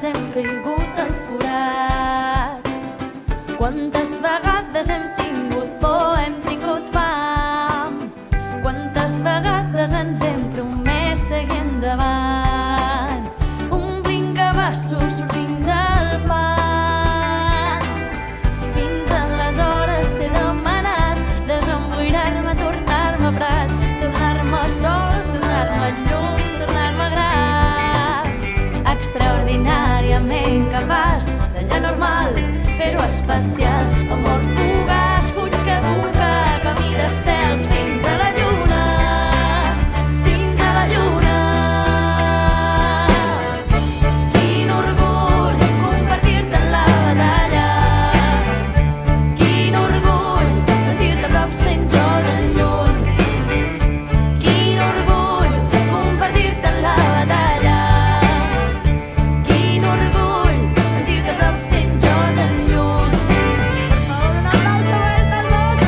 vegades hem caigut al forat, quantes vegades hem tingut por, hem tingut fam, quantes vegades ens hem promès seguir endavant, omplint cabassos sortint del fang. Fins aleshores t'he demanat desemboirar-me, tornar-me prat, tornar-me sol, tornar-me llum, tornar-me grat, extraordinàriament capaç d'allò normal, fer-ho especial, amor fugaç, full que buca, camí d'estels fins a la lluna, fins a la lluna. Quin orgull compartir-te en la batalla, quin orgull sentir-te a prop sent jo de lluny, quin orgull compartir-te en la batalla, quin orgull sentir-te a prop sent jo de lluny. Per favor, un aplauso a estas dos.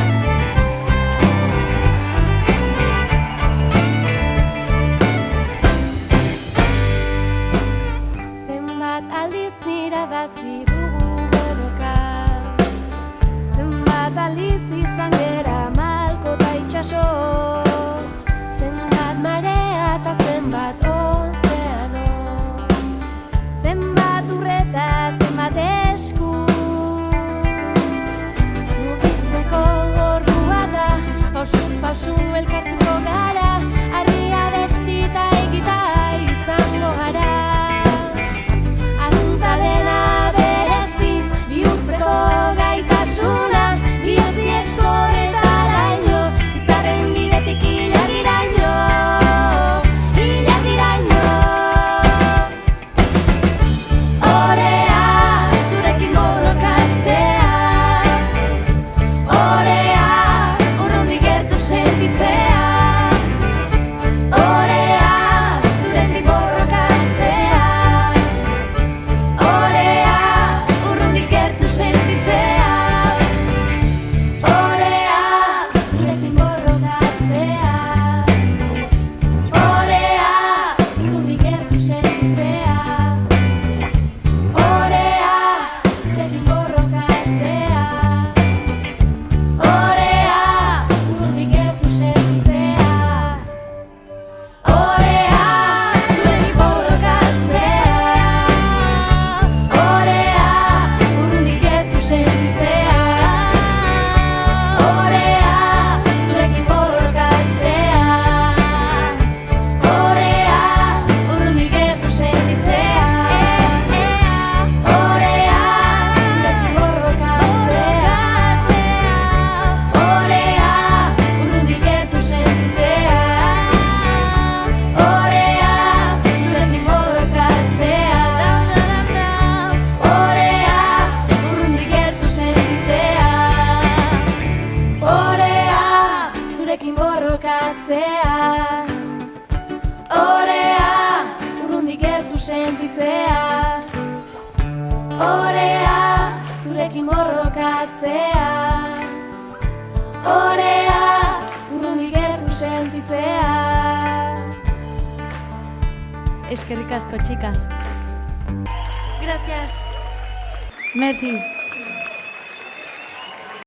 Zenbat aldiz irabazi dugu borroka, zenbat aldiz izan gera malko eta itxaso, zenbat marea eta zenbat ozeano, zenbat urreta, zenbat esku. Mugitzeko ordua da, pausuz pausu elkartuko gara, harria bestita egita izango gara. Arrunta dena berezi, bihurtzeko gaitasuna, bihotzi eskor eta laino, izarren bidetik ilargiraino, ilargiraino. Orea, zurekin borrokatzea, orea, urrundik gertu sentitzea, orea, zurekin borrokatzea, orea, urrundik gertu sentitzea, orea, zurekin borrokatzea, orea, urrundik gertu sentitzea, orea, zurekin borrokatzea, orea, urrundik gertu sentitzea, orea, zurekin borrokatzea, orea, urrundik gertu sentitzea, orea, zurekin borrokatzea, orea, urrundik gertu sentitzea, orea, zurekin borrokatzea, orea, urrundik gertu sentitzea, orea, zurekin borrokatzea, orea, urrundik gertu sentitzea, orea, zurekin borrokatzea, orea, urrundik gertu sentitzea, orea, zurekin borrokatzea, orea, urrundik gertu sentitzea. Eskerrik asko, chicas. Gracias. Merci.